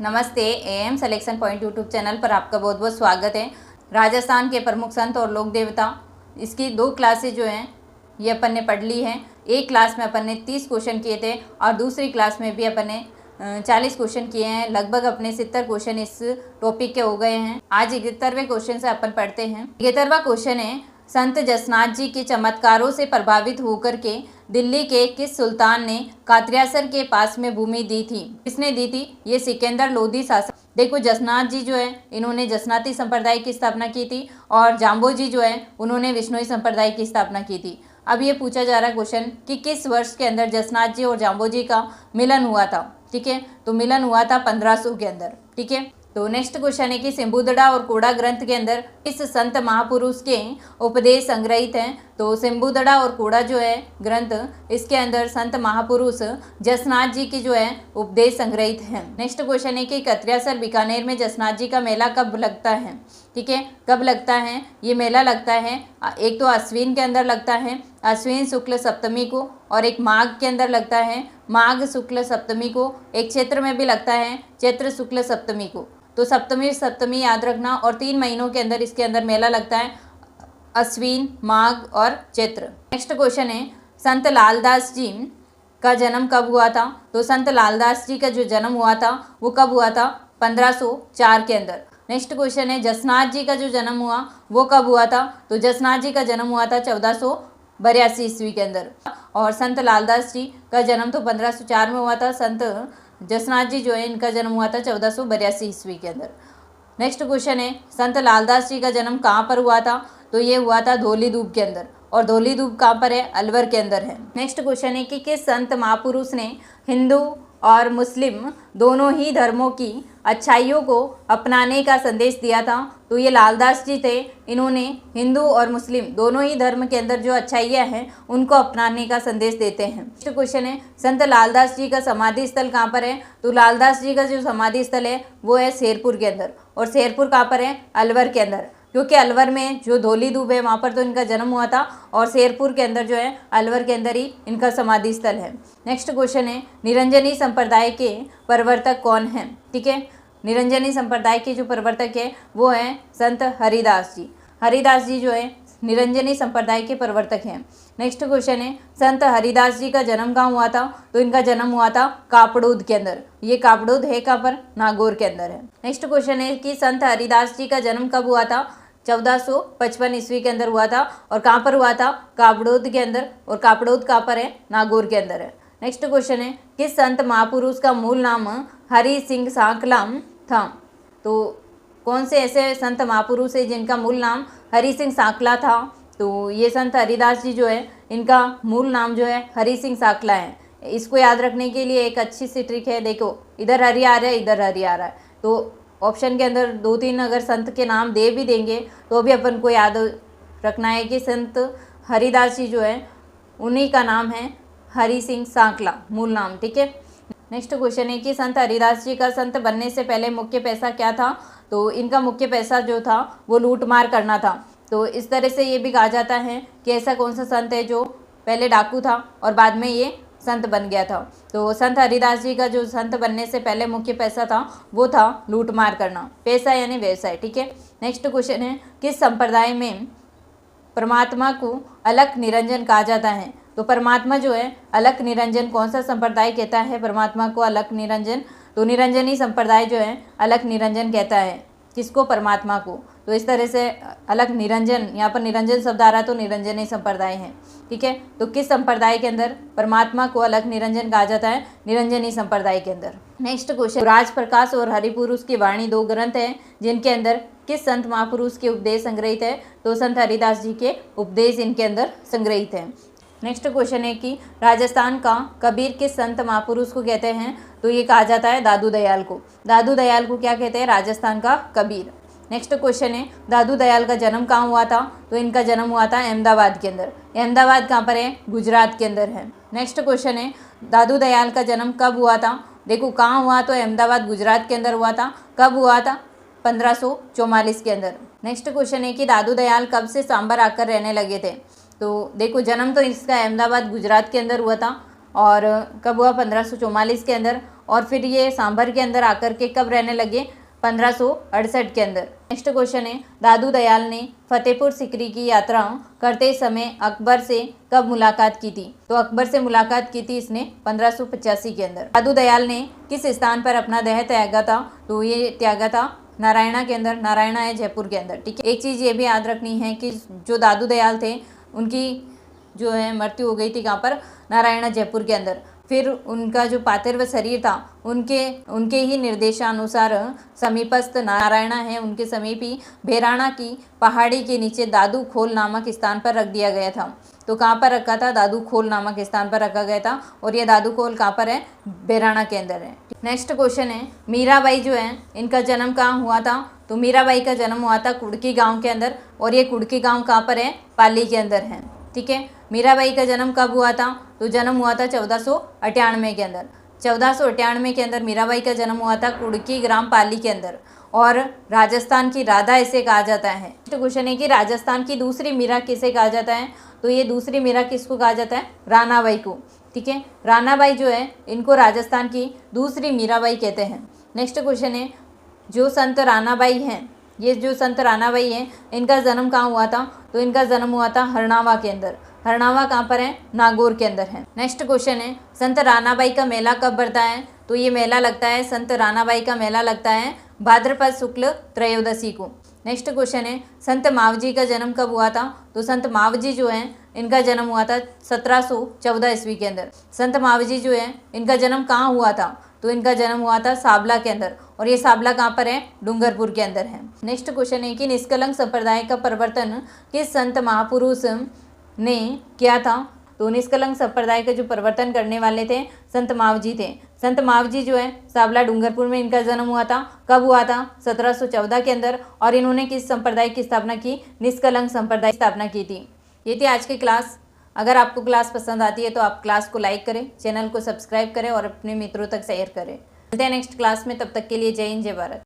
नमस्ते। Am selection point YouTube channel पर आपका बहुत बहुत स्वागत है। राजस्थान के प्रमुख संत और लोक देवता, इसकी 2 क्लासेज जो हैं ये अपन ने पढ़ ली हैं। एक क्लास में अपन ने 30 क्वेश्चन किए थे और दूसरी क्लास में भी अपन ने 40 क्वेश्चन किए हैं। लगभग अपने 70 क्वेश्चन इस टॉपिक के हो गए हैं। आज 71वें क्वेश्चन से अपन पढ़ते हैं। 71वां क्वेश्चन है, संत जसनाथ जी के चमत्कारों से प्रभावित होकर के दिल्ली के किस सुल्तान ने कात्रियासर के पास में भूमि दी थी? किसने दी थी? ये सिकंदर लोधी शासक। देखो, जसनाथ जी जो है इन्होंने जसनाती संप्रदाय की स्थापना की थी और जाम्बो जी जो है उन्होंने विष्णुई संप्रदाय की स्थापना की थी। अब ये पूछा जा रहा क्वेश्चन कि किस वर्ष के अंदर जसनाथ जी और जाम्बो जी का मिलन हुआ था। ठीक है, तो मिलन हुआ था 1500 के अंदर। ठीक है, तो नेक्स्ट क्वेश्चन है कि सिंबुदड़ा और कोड़ा ग्रंथ के अंदर इस संत महापुरुष के उपदेश संग्रहित हैं। तो सिंबुदड़ा और कोड़ा जो है ग्रंथ, इसके अंदर संत महापुरुष जसनाथ जी की जो है उपदेश संग्रहित हैं। नेक्स्ट क्वेश्चन है कि कत्रियासर बीकानेर में जसनाथ जी का मेला कब लगता है? ठीक है, कब लगता है ये मेला? लगता है एक तो अश्विन के अंदर लगता है, अश्विन शुक्ल सप्तमी को, और एक माघ के अंदर लगता है, माघ शुक्ल सप्तमी को। एक चैत्र में भी लगता है, चैत्र शुक्ल सप्तमी को। तो सप्तमी याद रखना, और 3 महीनों के अंदर इसके अंदर मेला लगता है, अश्विन, माघ और चैत्र। नेक्स्ट क्वेश्चन है, संत लालदास जी का जन्म कब हुआ था? तो संत लालदास जी का जो जन्म हुआ था वो कब हुआ था? 1504 के अंदर। नेक्स्ट क्वेश्चन है, जसनाथ जी का जो जन्म हुआ वो कब हुआ था? तो जसनाथ जी का जन्म हुआ था 1482 ईस्वी के अंदर, और संत लालदास जी का जन्म तो 1504 में हुआ था। संत जसनाथ जी जो है इनका जन्म हुआ था 1482 ईस्वी के अंदर। नेक्स्ट क्वेश्चन है, संत लालदास जी का जन्म कहाँ पर हुआ था? तो ये हुआ था धौलीधूप के अंदर, और धौलीधूप कहाँ पर है? अलवर के अंदर है। नेक्स्ट क्वेश्चन है कि किस संत महापुरुष ने हिंदू और मुस्लिम दोनों ही धर्मों की अच्छाइयों को अपनाने का संदेश दिया था? तो ये लालदास जी थे। इन्होंने हिंदू और मुस्लिम दोनों ही धर्म के अंदर जो अच्छाइयाँ हैं उनको अपनाने का संदेश देते हैं। नेक्स्ट क्वेश्चन है, संत लालदास जी का समाधि स्थल कहाँ पर है? तो लालदास जी का जो समाधि स्थल है वो है शेरपुर के अंदर, और शेरपुर कहाँ पर है? अलवर के अंदर, क्योंकि अलवर में जो धौलीधूप है वहाँ पर तो इनका जन्म हुआ था, और शेरपुर के अंदर जो है अलवर के अंदर ही इनका समाधि स्थल है। नेक्स्ट क्वेश्चन है, निरंजनी संप्रदाय के प्रवर्तक कौन हैं? ठीक है, निरंजनी संप्रदाय के जो प्रवर्तक है वो हैं संत हरिदास जी। हरिदास जी जो है निरंजनी संप्रदाय के प्रवर्तक हैं। नेक्स्ट क्वेश्चन है, संत हरिदास जी का जन्म कहाँ हुआ था? तो इनका जन्म हुआ था कापड़ूद के अंदर। ये कापड़ूद है कहाँ पर? नागौर के अंदर है। नेक्स्ट क्वेश्चन है कि संत हरिदास जी का जन्म कब हुआ था? 1455 ईस्वी के अंदर हुआ था, और कहाँ पर हुआ था? कापड़ूद के अंदर, और कापड़ूद कहाँ पर है? नागौर के अंदर है। नेक्स्ट क्वेश्चन है, किस संत महापुरुष का मूल नाम हरि सिंह सांकलाम था? तो कौन से ऐसे संत महापुरुष है जिनका मूल नाम हरि सिंह सांकला था? तो ये संत हरिदास जी जो है इनका मूल नाम जो है हरि सिंह सांकला है। इसको याद रखने के लिए एक अच्छी सी ट्रिक है। देखो, इधर हरि आ रहा है, इधर हरि आ रहा है, तो ऑप्शन के अंदर 2-3 अगर संत के नाम दे भी देंगे तो भी अपन को याद रखना है कि संत हरिदास जी जो है उन्हीं का नाम है हरि सिंह सांकला, मूल नाम। ठीक है, नेक्स्ट क्वेश्चन है कि संत हरिदास जी का संत बनने से पहले मुख्य पैसा क्या था? तो इनका मुख्य पैसा जो था वो लूटमार करना था। तो इस तरह से ये भी कहा जाता है कि ऐसा कौन सा संत है जो पहले डाकू था और बाद में ये संत बन गया था। तो संत हरिदास जी का जो संत बनने से पहले मुख्य पैसा था वो था लूटमार करना, पैसा यानी व्यवसाय। ठीक है, नेक्स्ट क्वेश्चन है, किस संप्रदाय में परमात्मा को अलख निरंजन कहा जाता है? तो परमात्मा जो है अलख निरंजन, कौन सा संप्रदाय कहता है परमात्मा को अलख निरंजन? तो निरंजनी संप्रदाय जो है अलख निरंजन कहता है। किसको? परमात्मा को। तो इस तरह से अलख निरंजन, यहाँ पर निरंजन शब्द आ रहा तो निरंजनी संप्रदाय है। ठीक है, तो किस संप्रदाय के अंदर परमात्मा को अलख निरंजन कहा जाता है? निरंजनी संप्रदाय के अंदर। नेक्स्ट क्वेश्चन, राज प्रकाश और हरिपुरुष की वाणी 2 ग्रंथ हैं जिनके अंदर किस संत महापुरुष के उपदेश संग्रहित है? तो संत हरिदास जी के उपदेश इनके अंदर संग्रहित हैं। नेक्स्ट क्वेश्चन है कि राजस्थान का कबीर किस संत महापुरुष को कहते हैं? तो ये कहा जाता है दादू दयाल को। दादू दयाल को क्या कहते हैं? राजस्थान का कबीर। नेक्स्ट क्वेश्चन है, दादू दयाल का जन्म कहाँ हुआ था? तो इनका जन्म हुआ था अहमदाबाद के अंदर। अहमदाबाद कहाँ पर है? गुजरात के अंदर है। नेक्स्ट क्वेश्चन है, दादू दयाल का जन्म कब हुआ था? देखो, कहाँ हुआ? तो अहमदाबाद गुजरात के अंदर हुआ था। कब हुआ था? 1544 के अंदर। नेक्स्ट क्वेश्चन है कि दादू दयाल कब से सांभर आकर रहने लगे थे? तो देखो, जन्म तो इसका अहमदाबाद गुजरात के अंदर हुआ था, और कब हुआ 1544 के अंदर, और फिर ये सांभर के अंदर आकर के कब रहने लगे 1568 के अंदर। नेक्स्ट क्वेश्चन है, दादू दयाल ने फतेहपुर सीकरी की यात्रा करते समय अकबर से कब मुलाकात की थी? तो अकबर से मुलाकात की थी इसने 1585 के अंदर। दादू दयाल ने किस स्थान पर अपना देह त्यागा था? तो ये त्यागा था नारायणा के अंदर। नारायणा है जयपुर के अंदर, ठीक है। एक चीज़ ये भी याद रखनी है कि जो दादू दयाल थे उनकी जो है मृत्यु हो गई थी कहाँ पर? नारायणा जयपुर के अंदर। फिर उनका जो पार्थिव शरीर था उनके ही निर्देशानुसार समीपस्थ नारायणा है उनके समीप ही भेराणा की पहाड़ी के नीचे दादू खोल नामक स्थान पर रख दिया गया था। तो कहाँ पर रखा था? दादू खोल नामक स्थान पर रखा गया था, और ये दादू खोल कहाँ पर है? भेराणा के अंदर है। नेक्स्ट क्वेश्चन है, मीराबाई जो है इनका जन्म कहाँ हुआ था? तो मीराबाई का जन्म हुआ था कुड़की गाँव के अंदर, और ये कुड़की गाँव कहाँ पर है? पाली के अंदर है, ठीक है। मीराबाई का जन्म कब हुआ था? तो जन्म हुआ था 1498 के अंदर। 1498 के अंदर मीराबाई का जन्म हुआ था कुड़की ग्राम पाली के अंदर, और राजस्थान की राधा इसे कहा जाता है। तो क्वेश्चन है कि राजस्थान की दूसरी मीरा किसे कहा जाता है? तो ये दूसरी मीरा किसको कहा जाता है? रानाबाई को, ठीक है। रानाबाई जो है इनको राजस्थान की दूसरी मीराबाई कहते हैं। नेक्स्ट क्वेश्चन है, जो संत रानाबाई हैं, ये जो संत रानाबाई हैं इनका जन्म कहाँ हुआ था? तो इनका जन्म हुआ था हरणावा के अंदर। हरणावा कहाँ पर है? नागौर के अंदर है। नेक्स्ट क्वेश्चन है, संत रानाबाई का मेला कब बढ़ता है? तो ये मेला लगता है, संत रानाबाई का मेला लगता है भाद्रपद शुक्ल त्रयोदशी को। नेक्स्ट क्वेश्चन है, संत मावजी का जन्म कब हुआ था? तो संत मावजी जो है इनका जन्म हुआ था 1714 ईस्वी के अंदर। संत मावजी जो है इनका जन्म कहाँ हुआ था? तो इनका जन्म हुआ था साबला के अंदर, और ये साबला कहाँ पर है? डूंगरपुर के अंदर है। नेक्स्ट क्वेश्चन है कि निष्कलंक संप्रदाय का प्रवर्तन किस संत महापुरुष ने किया था? तो निष्कलंक संप्रदाय का जो प्रवर्तन करने वाले थे संत मावजी थे। संत मावजी जो है साबला डूंगरपुर में इनका जन्म हुआ था। कब हुआ था? 1714 के अंदर, और इन्होंने किस संप्रदाय की स्थापना की? निष्कलंक संप्रदाय की स्थापना की थी। ये थी आज की क्लास। अगर आपको क्लास पसंद आती है तो आप क्लास को लाइक करें, चैनल को सब्सक्राइब करें और अपने मित्रों तक शेयर करें। मिलते हैं नेक्स्ट क्लास में, तब तक के लिए जय हिंद, जय भारत।